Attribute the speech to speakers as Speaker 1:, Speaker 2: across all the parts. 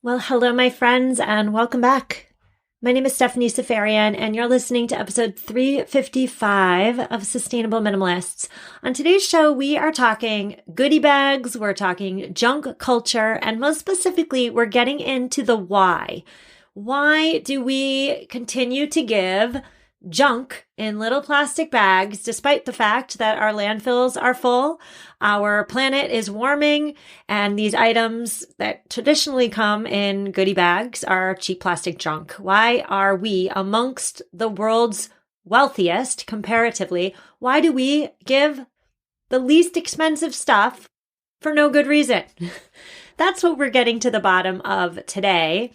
Speaker 1: Well, hello, my friends, and welcome back. My name is Stephanie Safarian, and you're listening to episode 355 of Sustainable Minimalists. On today's show, we are talking goodie bags, we're talking junk culture, and most specifically, we're getting into the why. Why do we continue to give junk in little plastic bags, despite the fact that our landfills are full, our planet is warming, and these items that traditionally come in goodie bags are cheap plastic junk? Why are we amongst the world's wealthiest comparatively? Why do we give the least expensive stuff for no good reason? That's what we're getting to the bottom of today.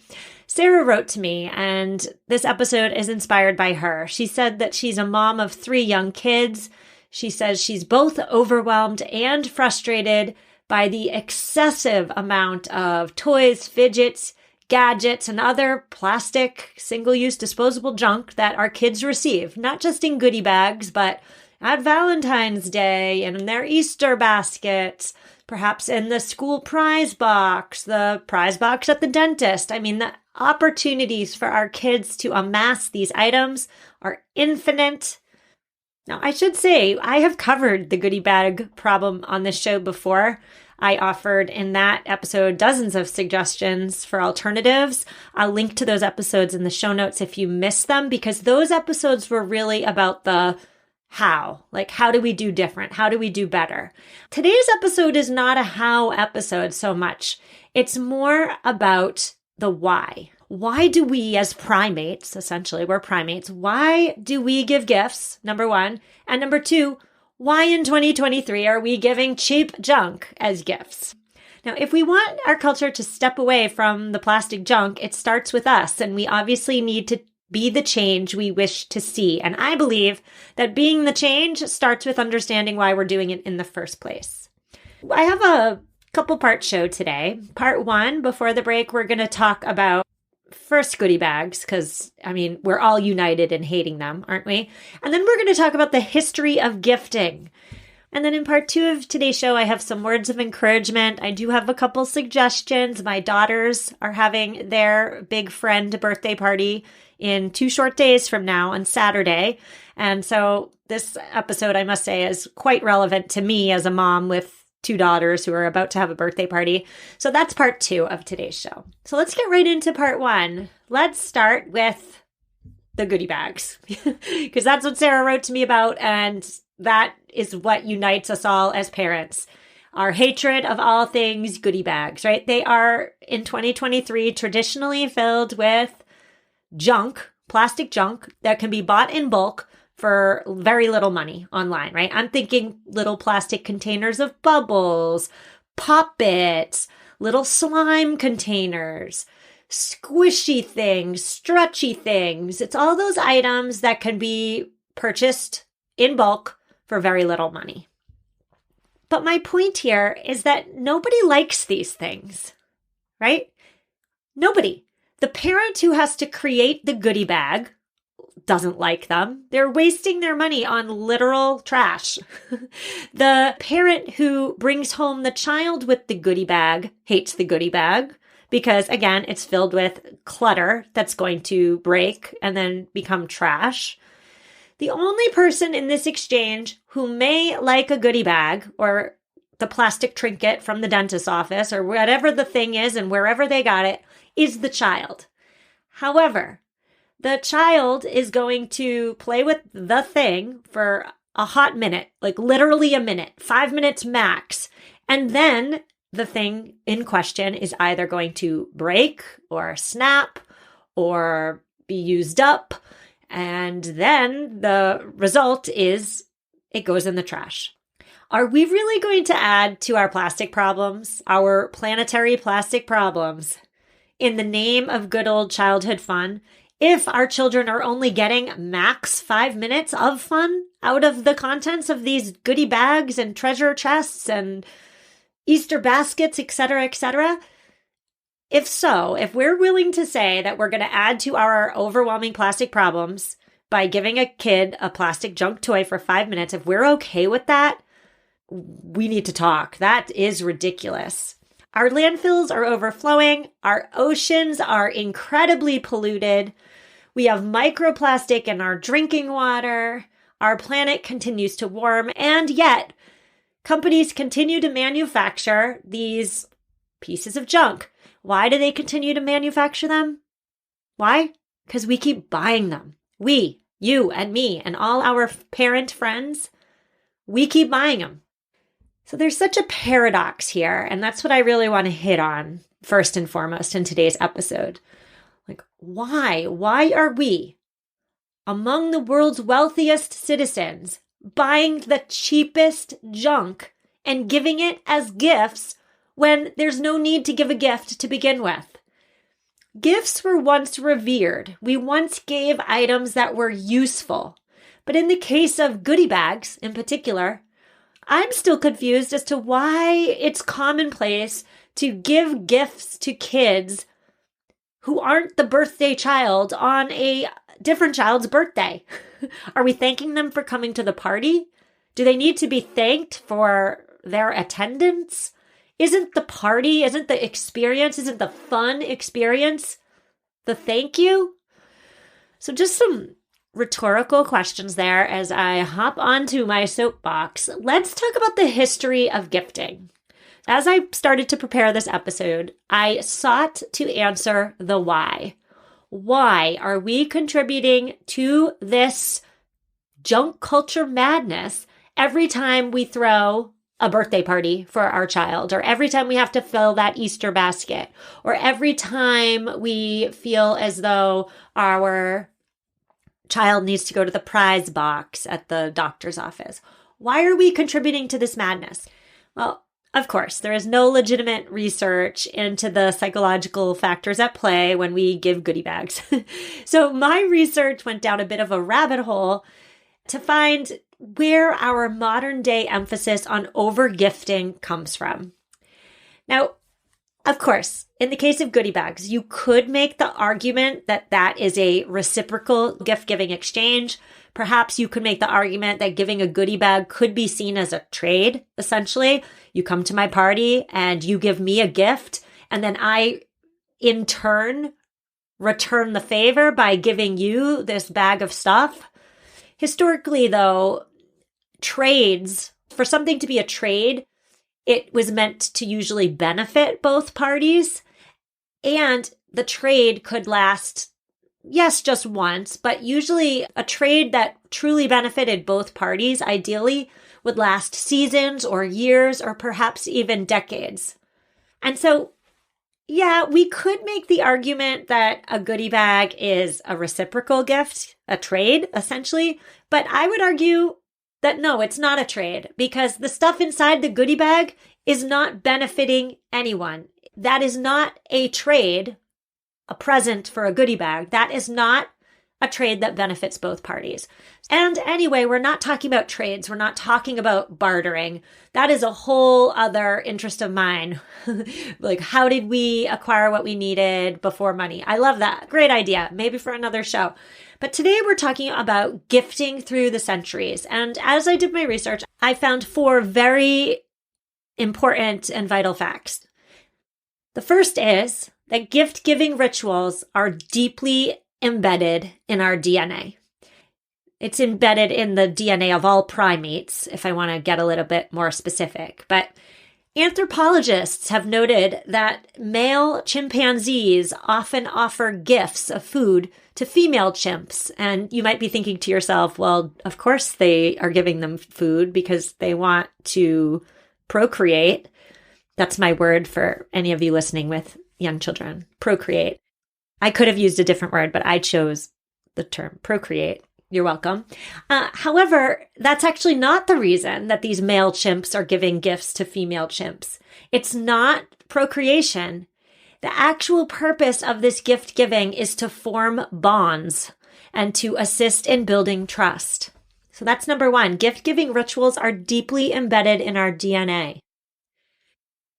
Speaker 1: Sarah wrote to me, and this episode is inspired by her. She said that she's a mom of 3 young kids. She says she's both overwhelmed and frustrated by the excessive amount of toys, fidgets, gadgets, and other plastic, single-use disposable junk that our kids receive, not just in goodie bags, but at Valentine's Day and in their Easter baskets, perhaps in the school prize box, the prize box at the dentist. I mean, the opportunities for our kids to amass these items are infinite. Now, I should say, I have covered the goodie bag problem on this show before. I offered in that episode dozens of suggestions for alternatives. I'll link to those episodes in the show notes if you missed them, because those episodes were really about the how. Like, how do we do different? How do we do better? Today's episode is not a how episode so much. It's more about the why. Why do we, as primates, essentially we're primates, why do we give gifts, number one? And number two, why in 2023 are we giving cheap junk as gifts? Now, if we want our culture to step away from the plastic junk, it starts with us, and we obviously need to be the change we wish to see. And I believe that being the change starts with understanding why we're doing it in the first place. I have a couple-part show today. Part 1, before the break, we're going to talk about first goodie bags, because, I mean, we're all united in hating them, aren't we? And then we're going to talk about the history of gifting. And then in part 2 of today's show, I have some words of encouragement. I do have a couple suggestions. My daughters are having their big friend birthday party in 2 short days from now on Saturday. And so this episode, I must say, is quite relevant to me as a mom with 2 daughters who are about to have a birthday party. So that's part 2 of today's show. So let's get right into part 1. Let's start with the goodie bags, because that's what Sarah wrote to me about. And that is what unites us all as parents. Our hatred of all things goodie bags, right? They are, in 2023, traditionally filled with junk, plastic junk that can be bought in bulk for very little money online, right? I'm thinking little plastic containers of bubbles, Pop-Its, little slime containers, squishy things, stretchy things. It's all those items that can be purchased in bulk for very little money. But my point here is that nobody likes these things, right? Nobody. The parent who has to create the goodie bag doesn't like them. They're wasting their money on literal trash. The parent who brings home the child with the goodie bag hates the goodie bag because, again, it's filled with clutter that's going to break and then become trash. The only person in this exchange who may like a goodie bag or the plastic trinket from the dentist's office or whatever the thing is and wherever they got it is the child. However, the child is going to play with the thing for a hot minute, like literally a minute, 5 minutes max. And then the thing in question is either going to break or snap or be used up. And then the result is it goes in the trash. Are we really going to add to our plastic problems, our planetary plastic problems, in the name of good old childhood fun, if our children are only getting max 5 minutes of fun out of the contents of these goodie bags and treasure chests and Easter baskets, etc., etc.? If so, if we're willing to say that we're going to add to our overwhelming plastic problems by giving a kid a plastic junk toy for 5 minutes, if we're okay with that, we need to talk. That is ridiculous. Our landfills are overflowing. Our oceans are incredibly polluted. We have microplastic in our drinking water. Our planet continues to warm. And yet, companies continue to manufacture these pieces of junk. Why do they continue to manufacture them? Why? Because we keep buying them. We, you and me and all our parent friends, we keep buying them. So there's such a paradox here, and that's what I really want to hit on first and foremost in today's episode. Like, why? Why are we, among the world's wealthiest citizens, buying the cheapest junk and giving it as gifts when there's no need to give a gift to begin with? Gifts were once revered. We once gave items that were useful. But in the case of goodie bags in particular, I'm still confused as to why it's commonplace to give gifts to kids who aren't the birthday child on a different child's birthday. Are we thanking them for coming to the party? Do they need to be thanked for their attendance? Isn't the party, isn't the experience, isn't the fun experience the thank you? So just some rhetorical questions there as I hop onto my soapbox. Let's talk about the history of gifting. As I started to prepare this episode, I sought to answer the why. Why are we contributing to this junk culture madness every time we throw a birthday party for our child, or every time we have to fill that Easter basket, or every time we feel as though our child needs to go to the prize box at the doctor's office? Why are we contributing to this madness? Well, of course, there is no legitimate research into the psychological factors at play when we give goodie bags. So my research went down a bit of a rabbit hole to find where our modern day emphasis on overgifting comes from. Now, of course, in the case of goodie bags, you could make the argument that that is a reciprocal gift-giving exchange. Perhaps you could make the argument that giving a goodie bag could be seen as a trade, essentially. You come to my party and you give me a gift, and then I, in turn, return the favor by giving you this bag of stuff. Historically, though, trades, for something to be a trade, it was meant to usually benefit both parties, and the trade could last, yes, just once, but usually a trade that truly benefited both parties, ideally, would last seasons or years or perhaps even decades. And so, yeah, we could make the argument that a goodie bag is a reciprocal gift, a trade, essentially, but I would argue that no, it's not a trade, because the stuff inside the goodie bag is not benefiting anyone. That is not a trade, a present for a goodie bag. That is not a trade that benefits both parties. And anyway, we're not talking about trades. We're not talking about bartering. That is a whole other interest of mine. Like, how did we acquire what we needed before money? I love that. Great idea. Maybe for another show. But today we're talking about gifting through the centuries. And as I did my research, I found 4 very important and vital facts. The first is that gift-giving rituals are deeply embedded in our DNA. It's embedded in the DNA of all primates, if I want to get a little bit more specific. But anthropologists have noted that male chimpanzees often offer gifts of food to female chimps. And you might be thinking to yourself, well, of course they are giving them food because they want to procreate. That's my word for any of you listening with young children. Procreate. I could have used a different word, but I chose the term procreate. You're welcome. However, that's actually not the reason that these male chimps are giving gifts to female chimps. It's not procreation. The actual purpose of this gift giving is to form bonds and to assist in building trust. So that's number 1. Gift giving rituals are deeply embedded in our DNA.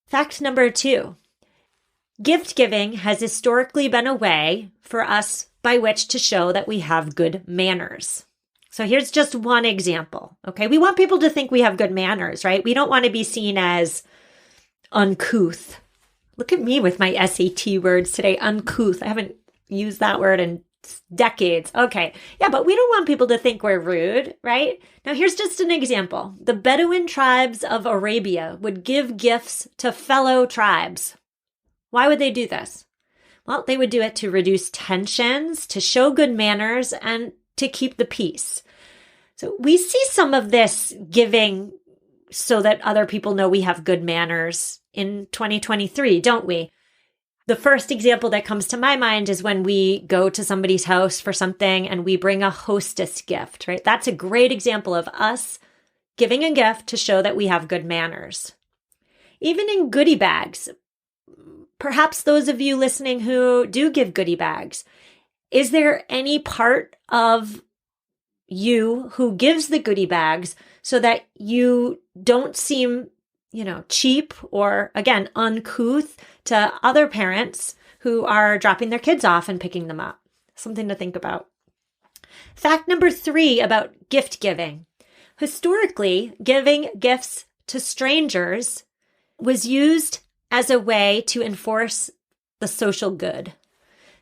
Speaker 1: Fact number 2. Gift giving has historically been a way for us by which to show that we have good manners. So here's just one example, okay? We want people to think we have good manners, right? We don't want to be seen as uncouth Look at me with my SAT words today. Uncouth. I haven't used that word in decades. Okay. Yeah, but we don't want people to think we're rude, right? Now, here's just an example. The Bedouin tribes of Arabia would give gifts to fellow tribes. Why would they do this? Well, they would do it to reduce tensions, to show good manners, and to keep the peace. So we see some of this giving so that other people know we have good manners in 2023, don't we? The first example that comes to my mind is when we go to somebody's house for something and we bring a hostess gift, right? That's a great example of us giving a gift to show that we have good manners. Even in goodie bags, perhaps those of you listening who do give goodie bags, is there any part of you who gives the goodie bags so that you don't seem, cheap or, again, uncouth to other parents who are dropping their kids off and picking them up? Something to think about. Fact number 3 about gift giving. Historically, giving gifts to strangers was used as a way to enforce the social good.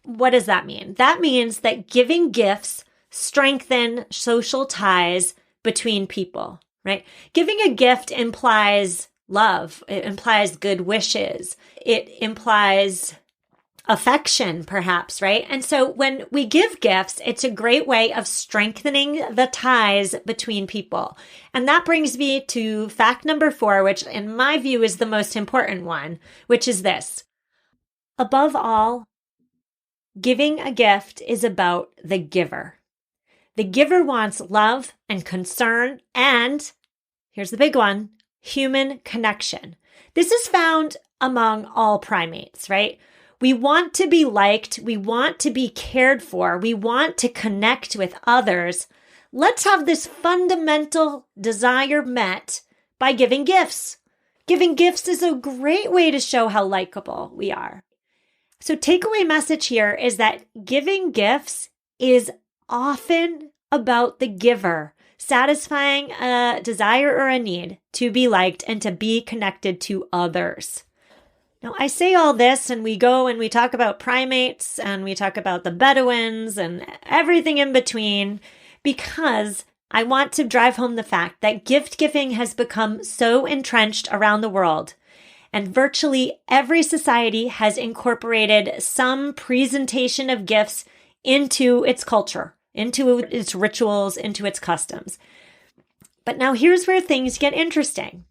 Speaker 1: What does that mean? That means that giving gifts strengthen social ties between people, right? Giving a gift implies love. It implies good wishes. It implies affection, perhaps, right? And so when we give gifts, it's a great way of strengthening the ties between people. And that brings me to fact number 4, which in my view is the most important one, which is this. Above all, giving a gift is about the giver. The giver wants love and concern and, here's the big one, human connection. This is found among all primates, right? We want to be liked. We want to be cared for. We want to connect with others. Let's have this fundamental desire met by giving gifts. Giving gifts is a great way to show how likable we are. So takeaway message here is that giving gifts is often about the giver, satisfying a desire or a need to be liked and to be connected to others. Now, I say all this and we go and we talk about primates and we talk about the Bedouins and everything in between because I want to drive home the fact that gift giving has become so entrenched around the world. And virtually every society has incorporated some presentation of gifts into its culture, into its rituals, into its customs. But now here's where things get interesting.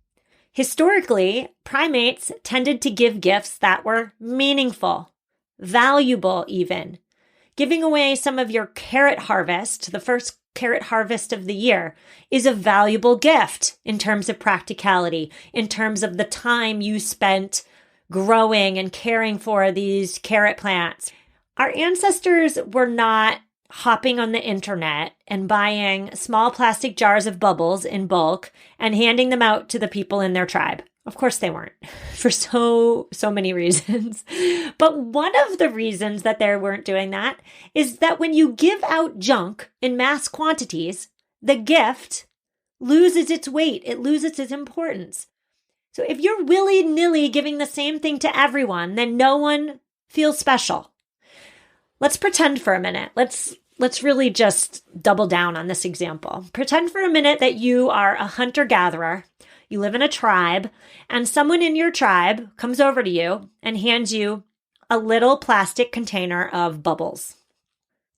Speaker 1: Historically, primates tended to give gifts that were meaningful, valuable even. Giving away some of your carrot harvest, the first carrot harvest of the year, is a valuable gift in terms of practicality, in terms of the time you spent growing and caring for these carrot plants. Our ancestors were not hopping on the internet and buying small plastic jars of bubbles in bulk and handing them out to the people in their tribe. Of course they weren't, for so many reasons. But one of the reasons that they weren't doing that is that when you give out junk in mass quantities, the gift loses its weight. It loses its importance. So if you're willy-nilly giving the same thing to everyone, then no one feels special. Let's pretend for a minute. Let's really just double down on this example. Pretend for a minute that you are a hunter-gatherer. You live in a tribe, and someone in your tribe comes over to you and hands you a little plastic container of bubbles.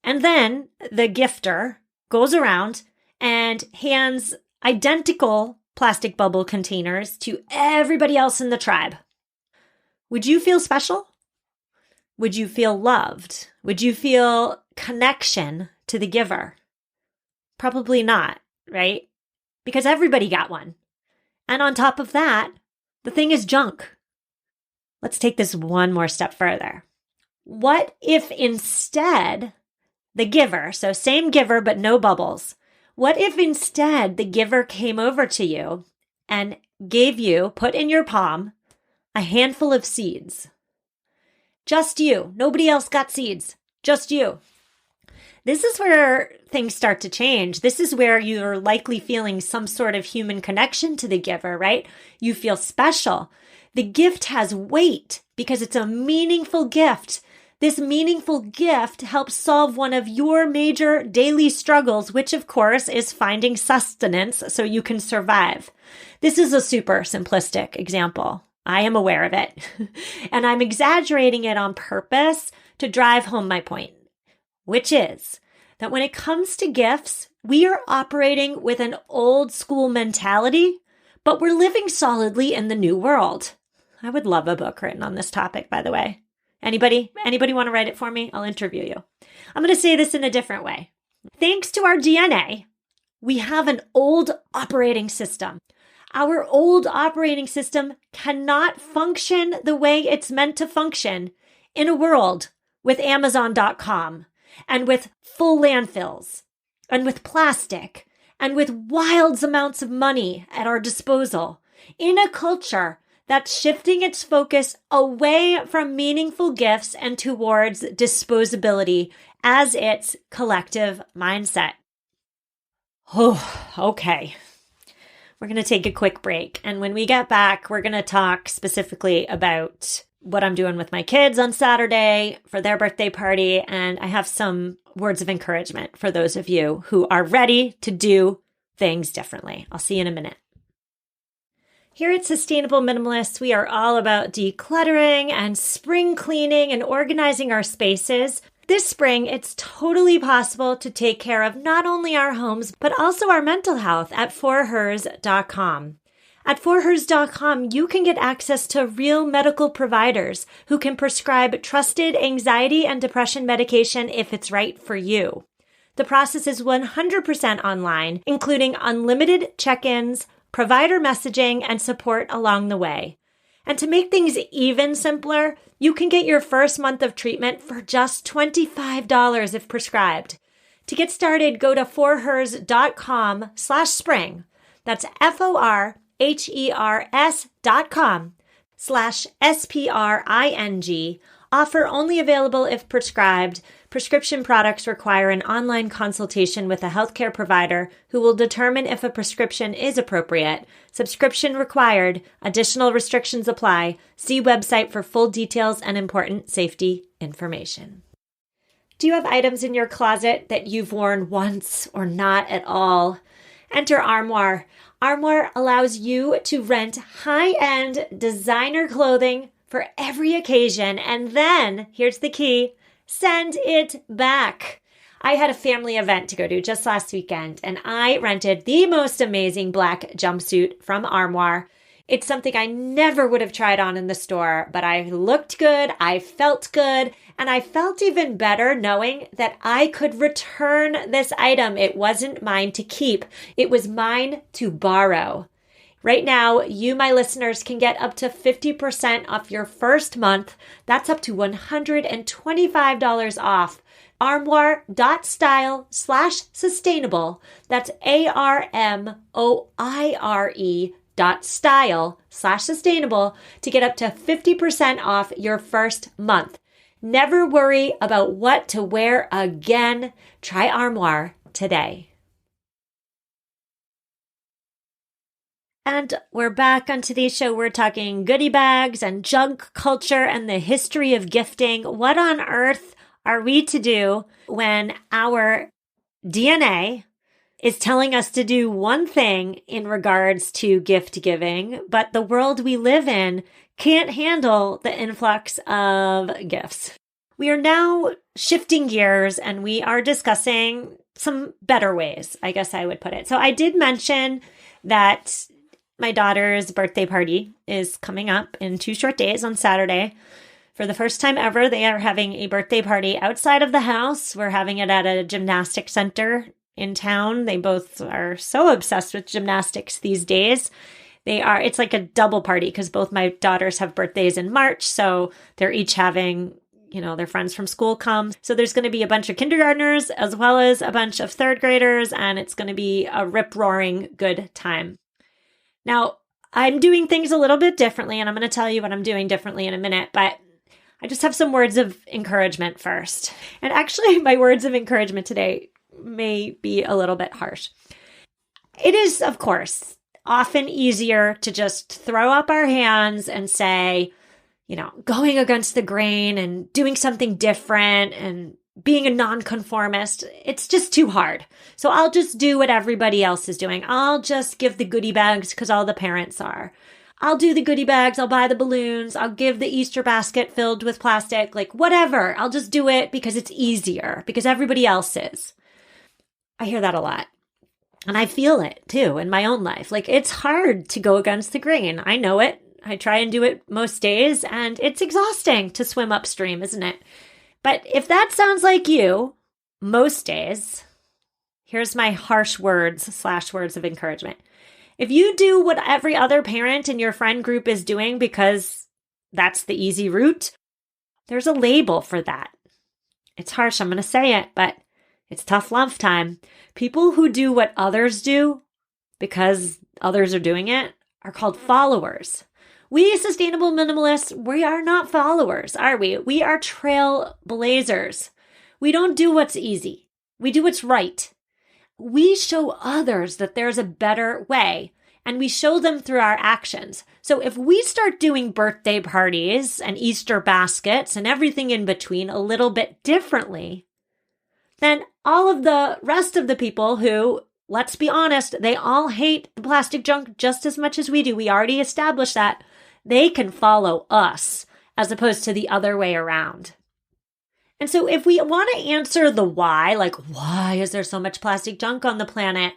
Speaker 1: And then the gifter goes around and hands identical plastic bubble containers to everybody else in the tribe. Would you feel special? Would you feel loved? Would you feel connection to the giver? Probably not, right? Because everybody got one. And on top of that, the thing is junk. Let's take this one more step further. What if instead the giver, so same giver but no bubbles, what if instead the giver came over to you and gave you, put in your palm, a handful of seeds? Just you. Nobody else got seeds. Just you. This is where things start to change. This is where you're likely feeling some sort of human connection to the giver, right? You feel special. The gift has weight because it's a meaningful gift. This meaningful gift helps solve one of your major daily struggles, which of course is finding sustenance so you can survive. This is a super simplistic example. I am aware of it. And I'm exaggerating it on purpose to drive home my point, which is that when it comes to gifts, we are operating with an old school mentality, but we're living solidly in the new world. I would love a book written on this topic, by the way. Anybody want to write it for me? I'll interview you. I'm going to say this in a different way. Thanks to our DNA, we have an old operating system. Our old operating system cannot function the way it's meant to function in a world with Amazon.com and with full landfills and with plastic and with wild amounts of money at our disposal in a culture that's shifting its focus away from meaningful gifts and towards disposability as its collective mindset. Oh, okay. We're going to take a quick break. And when we get back, we're going to talk specifically about what I'm doing with my kids on Saturday for their birthday party. And I have some words of encouragement for those of you who are ready to do things differently. I'll see you in a minute. Here at Sustainable Minimalists, we are all about decluttering and spring cleaning and organizing our spaces. This spring, it's totally possible to take care of not only our homes, but also our mental health at forhers.com. At forhers.com, you can get access to real medical providers who can prescribe trusted anxiety and depression medication if it's right for you. The process is 100% online, including unlimited check-ins, provider messaging, and support along the way. And to make things even simpler, you can get your first month of treatment for just $25 if prescribed. To get started, go to forhers.com/spring. That's forhers.com/spring. Offer only available if prescribed. Prescription products require an online consultation with a healthcare provider who will determine if a prescription is appropriate. Subscription required. Additional restrictions apply. See website for full details and important safety information. Do you have items in your closet that you've worn once or not at all? Enter Armoire. Armoire allows you to rent high-end designer clothing for every occasion, and then, here's the key, send it back. I had a family event to go to just last weekend, and I rented the most amazing black jumpsuit from Armoire. It's something I never would have tried on in the store, but I looked good, I felt good, and I felt even better knowing that I could return this item. It wasn't mine to keep. It was mine to borrow. Right now, you, my listeners, can get up to 50% off your first month. That's up to $125 off. Armoire.style/sustainable. That's ARMOIRE.style/sustainable to get up to 50% off your first month. Never worry about what to wear again. Try Armoire today. And we're back on today's show. We're talking goodie bags and junk culture and the history of gifting. What on earth are we to do when our DNA is telling us to do one thing in regards to gift giving, but the world we live in can't handle the influx of gifts? We are now shifting gears and we are discussing some better ways, I guess I would put it. So I did mention that my daughter's birthday party is coming up in 2 short days on Saturday. For the first time ever, they are having a birthday party outside of the house. We're having it at a gymnastics center in town. They both are so obsessed with gymnastics these days. It's like a double party because both my daughters have birthdays in March. So they're each having, their friends from school come. So there's going to be a bunch of kindergartners as well as a bunch of third graders. And it's going to be a rip-roaring good time. Now, I'm doing things a little bit differently, and I'm going to tell you what I'm doing differently in a minute, but I just have some words of encouragement first. And actually, my words of encouragement today may be a little bit harsh. It is, of course, often easier to just throw up our hands and say, going against the grain and doing something different and being a nonconformist, it's just too hard. So I'll just do what everybody else is doing. I'll just give the goodie bags because all the parents are. I'll do the goodie bags. I'll buy the balloons. I'll give the Easter basket filled with plastic, like whatever. I'll just do it because it's easier, because everybody else is. I hear that a lot. And I feel it too in my own life. Like it's hard to go against the grain. I know it. I try and do it most days, and it's exhausting to swim upstream, isn't it? But if that sounds like you, most days, here's my harsh words of encouragement. If you do what every other parent in your friend group is doing because that's the easy route, there's a label for that. It's harsh, I'm going to say it, but it's tough love time. People who do what others do because others are doing it are called followers. We sustainable minimalists, we are not followers, are we? We are trailblazers. We don't do what's easy. We do what's right. We show others that there's a better way, and we show them through our actions. So if we start doing birthday parties and Easter baskets and everything in between a little bit differently, then all of the rest of the people who, let's be honest, they all hate the plastic junk just as much as we do. We already established that. They can follow us as opposed to the other way around. And so if we want to answer the why, like why is there so much plastic junk on the planet?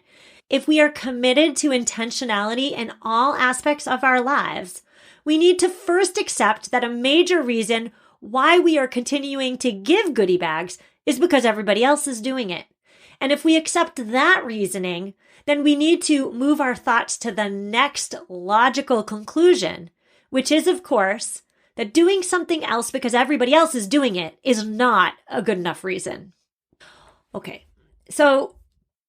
Speaker 1: If we are committed to intentionality in all aspects of our lives, we need to first accept that a major reason why we are continuing to give goodie bags is because everybody else is doing it. And if we accept that reasoning, then we need to move our thoughts to the next logical conclusion, which is, of course, that doing something else because everybody else is doing it is not a good enough reason. Okay, so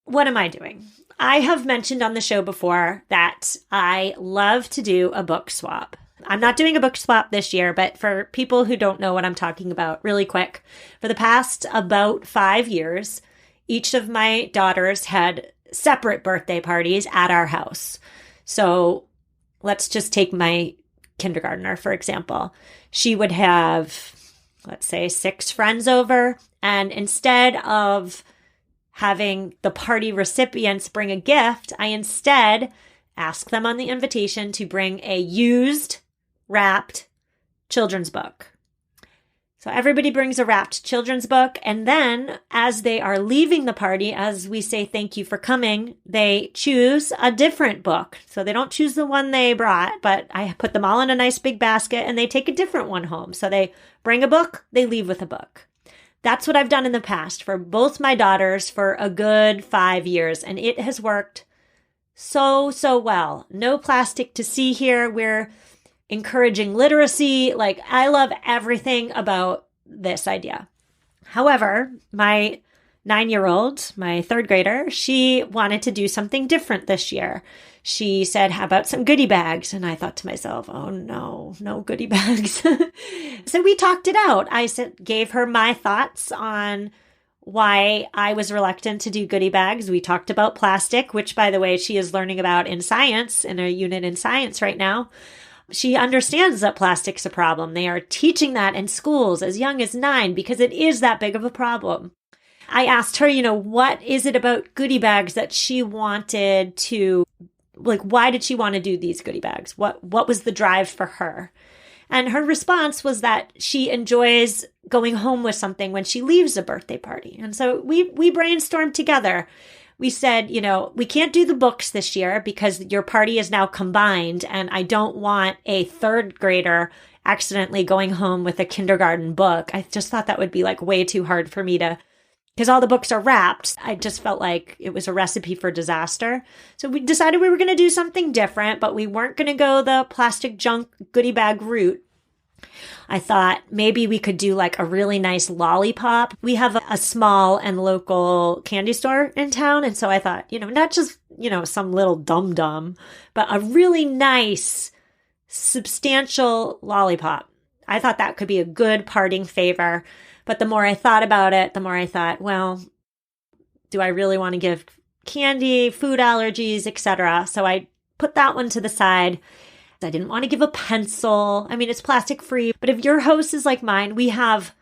Speaker 1: what am I doing? I have mentioned on the show before that I love to do a book swap. I'm not doing a book swap this year, but for people who don't know what I'm talking about, really quick, for the past about 5 years, each of my daughters had separate birthday parties at our house. So let's just take my kindergartner, for example. She would have, let's say, 6 friends over, and instead of having the party recipients bring a gift, I instead ask them on the invitation to bring a used, wrapped children's book. So everybody brings a wrapped children's book, and then as they are leaving the party, as we say thank you for coming, they choose a different book. So they don't choose the one they brought, but I put them all in a nice big basket and they take a different one home. So they bring a book, they leave with a book. That's what I've done in the past for both my daughters for a good 5 years, and it has worked so well. No plastic to see here. We're encouraging literacy. Like, I love everything about this idea. However, my 9-year-old, my 3rd grader, she wanted to do something different this year. She said, how about some goodie bags? And I thought to myself, oh no goodie bags. So we talked it out. I gave her my thoughts on why I was reluctant to do goodie bags. We talked about plastic, which, by the way, she is learning about in science, in a unit in science right now. She understands that plastic's a problem. They are teaching that in schools as young as 9 because it is that big of a problem. I asked her, what is it about goodie bags that she wanted to, why did she want to do these goodie bags? What was the drive for her? And her response was that she enjoys going home with something when she leaves a birthday party. And so we brainstormed together. We said, we can't do the books this year because your party is now combined, and I don't want a 3rd grader accidentally going home with a kindergarten book. I just thought that would be way too hard for me to, because all the books are wrapped. I just felt like it was a recipe for disaster. So we decided we were going to do something different, but we weren't going to go the plastic junk goodie bag route. I thought maybe we could do a really nice lollipop. We have a small and local candy store in town. And so I thought, not just, some little dum-dum, but a really nice, substantial lollipop. I thought that could be a good parting favor. But the more I thought about it, the more I thought, well, do I really want to give candy, food allergies, etc.? So I put that one to the side. I didn't want to give a pencil. I mean, it's plastic free, but if your house is like mine, we have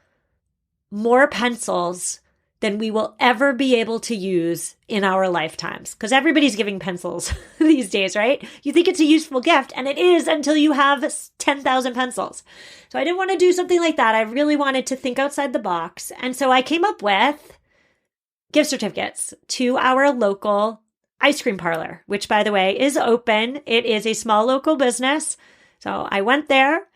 Speaker 1: more pencils than we will ever be able to use in our lifetimes. Because everybody's giving pencils these days, right? You think it's a useful gift, and it is until you have 10,000 pencils. So I didn't want to do something like that. I really wanted to think outside the box. And so I came up with gift certificates to our local ice cream parlor, which, by the way, is open. It is a small local business. So I went there.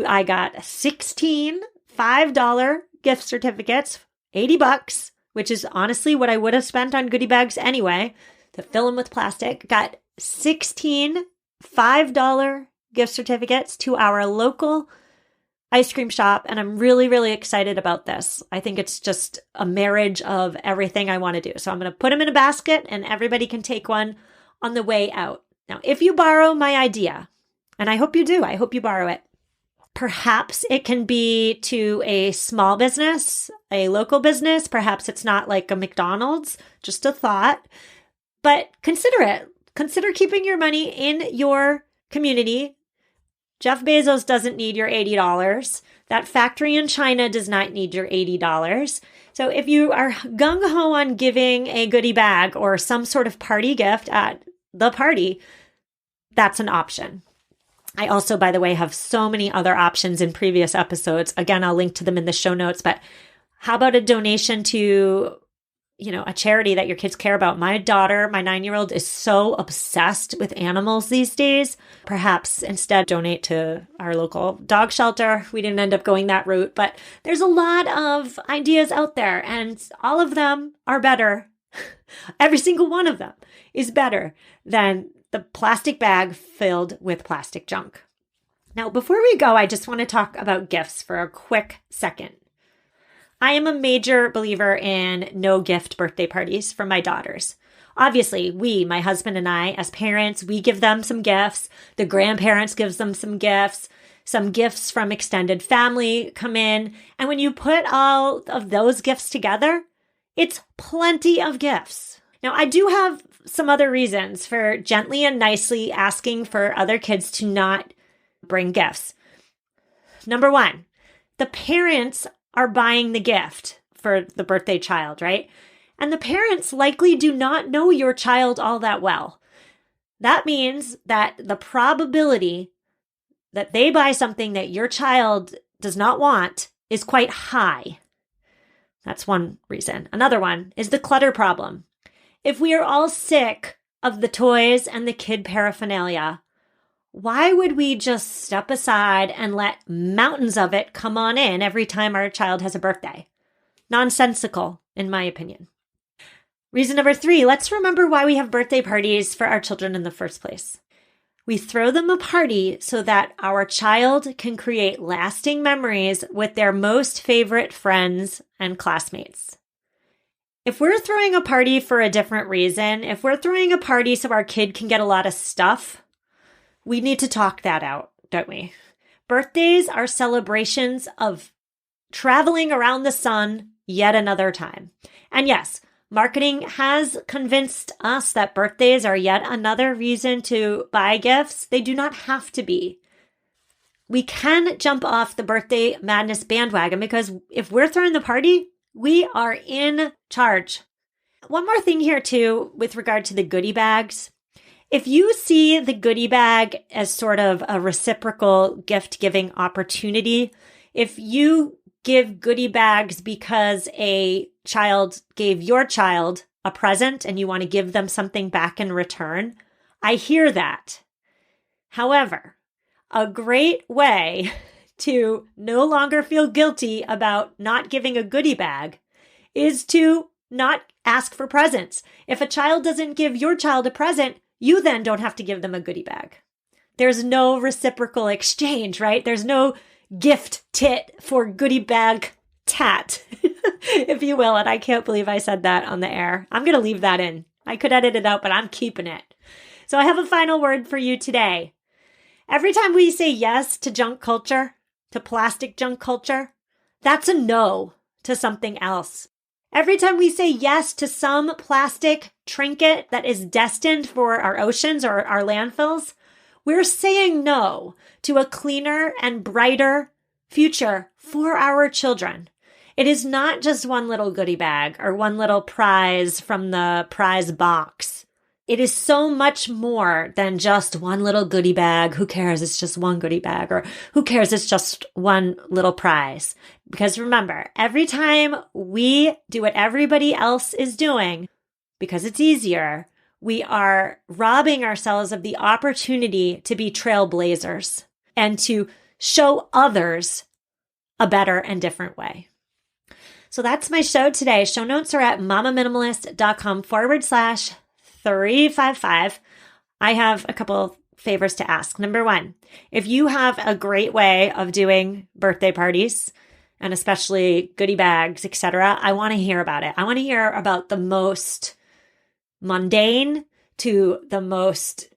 Speaker 1: I got 16 $5 gift certificates, $80, which is honestly what I would have spent on goodie bags anyway, to fill them with plastic. Got 16 $5 gift certificates to our local ice cream shop, and I'm really, really excited about this. I think it's just a marriage of everything I want to do. So I'm going to put them in a basket, and everybody can take one on the way out. Now, if you borrow my idea, and I hope you do, I hope you borrow it, perhaps it can be to a small business, a local business. Perhaps it's not like a McDonald's, just a thought, but consider it. Consider keeping your money in your community. Jeff Bezos doesn't need your $80. That factory in China does not need your $80. So if you are gung-ho on giving a goodie bag or some sort of party gift at the party, that's an option. I also, by the way, have so many other options in previous episodes. Again, I'll link to them in the show notes, but how about a donation to, a charity that your kids care about? My daughter, my 9-year-old, is so obsessed with animals these days. Perhaps instead donate to our local dog shelter. We didn't end up going that route, but there's a lot of ideas out there, and all of them are better. Every single one of them is better than the plastic bag filled with plastic junk. Now, before we go, I just want to talk about gifts for a quick second. I am a major believer in no gift birthday parties for my daughters. Obviously, my husband and I, as parents, we give them some gifts. The grandparents gives them some gifts. Some gifts from extended family come in. And when you put all of those gifts together, it's plenty of gifts. Now, I do have some other reasons for gently and nicely asking for other kids to not bring gifts. Number one, the parents are buying the gift for the birthday child, right? And the parents likely do not know your child all that well. That means that the probability that they buy something that your child does not want is quite high. That's one reason. Another one is the clutter problem. If we are all sick of the toys and the kid paraphernalia, why would we just step aside and let mountains of it come on in every time our child has a birthday? Nonsensical, in my opinion. Reason number 3, let's remember why we have birthday parties for our children in the first place. We throw them a party so that our child can create lasting memories with their most favorite friends and classmates. If we're throwing a party for a different reason, if we're throwing a party so our kid can get a lot of stuff, we need to talk that out, don't we? Birthdays are celebrations of traveling around the sun yet another time. And yes, marketing has convinced us that birthdays are yet another reason to buy gifts. They do not have to be. We can jump off the birthday madness bandwagon because if we're throwing the party, we are in charge. One more thing here too, with regard to the goodie bags. If you see the goodie bag as sort of a reciprocal gift-giving opportunity, if you give goodie bags because a child gave your child a present and you want to give them something back in return, I hear that. However, a great way to no longer feel guilty about not giving a goodie bag is to not ask for presents. If a child doesn't give your child a present, you then don't have to give them a goodie bag. There's no reciprocal exchange, right? There's no gift tit for goodie bag tat, if you will. And I can't believe I said that on the air. I'm going to leave that in. I could edit it out, but I'm keeping it. So I have a final word for you today. Every time we say yes to junk culture, to plastic junk culture, that's a no to something else. Every time we say yes to some plastic trinket that is destined for our oceans or our landfills, we're saying no to a cleaner and brighter future for our children. It is not just one little goodie bag or one little prize from the prize box. It is so much more than just one little goodie bag. Who cares? It's just one goodie bag. Or who cares? It's just one little prize. Because remember, every time we do what everybody else is doing, because it's easier, we are robbing ourselves of the opportunity to be trailblazers and to show others a better and different way. So that's my show today. Show notes are at mamaminimalist.com/355. I have a couple favors to ask. Number one, if you have a great way of doing birthday parties, and especially goodie bags, etc., I want to hear about it. I want to hear about the most mundane to the most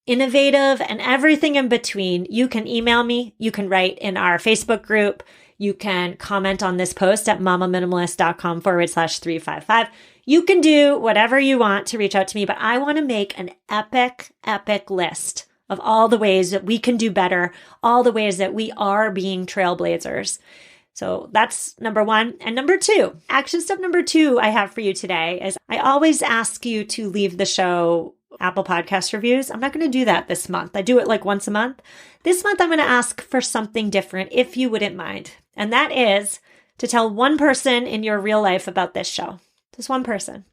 Speaker 1: innovative and everything in between. You can email me. You can write in our Facebook group. You can comment on this post at mamaminimalist.com/355. You can do whatever you want to reach out to me, but I want to make an epic list of all the ways that we can do better, all the ways that we are being trailblazers. So that's number one. And number two, action step number two I have for you today is I always ask you to leave the show Apple Podcast reviews. I'm not going to do that this month. I do it like once a month. This month, I'm going to ask for something different, if you wouldn't mind. And that is to tell one person in your real life about this show. Just one person.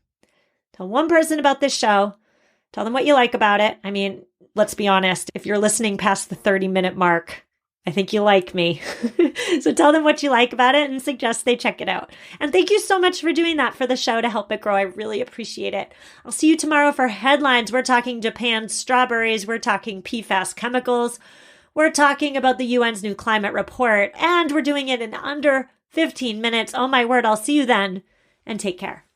Speaker 1: Tell one person about this show. Tell them what you like about it. I mean, let's be honest. If you're listening past the 30-minute mark, I think you like me. So tell them what you like about it and suggest they check it out. And thank you so much for doing that for the show to help it grow. I really appreciate it. I'll see you tomorrow for headlines. We're talking Japan's strawberries. We're talking PFAS chemicals. We're talking about the UN's new climate report. And we're doing it in under 15 minutes. Oh my word. I'll see you then. And take care.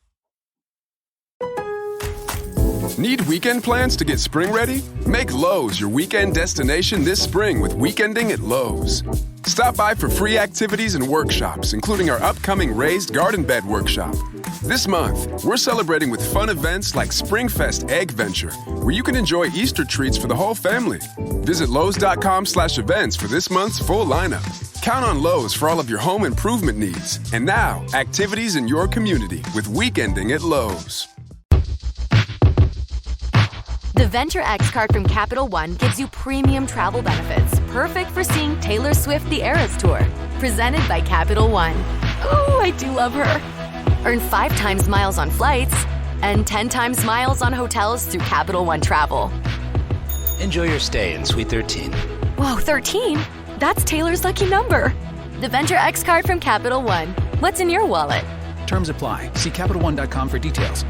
Speaker 2: Need weekend plans to get spring ready? Make Lowe's your weekend destination this spring with Weekending at Lowe's. Stop by for free activities and workshops, including our upcoming Raised Garden Bed Workshop. This month, we're celebrating with fun events like Springfest Egg Venture, where you can enjoy Easter treats for the whole family. Visit Lowe's.com/events for this month's full lineup. Count on Lowe's for all of your home improvement needs. And now, activities in your community with Weekending at Lowe's.
Speaker 3: The Venture X card from Capital One gives you premium travel benefits, perfect for seeing Taylor Swift The Eras Tour. Presented by Capital One. Oh, I do love her. Earn 5 times miles on flights and 10 times miles on hotels through Capital One Travel.
Speaker 4: Enjoy your stay in Suite 13.
Speaker 3: Whoa, 13? That's Taylor's lucky number. The Venture X card from Capital One. What's in your wallet?
Speaker 4: Terms apply. See CapitalOne.com for details.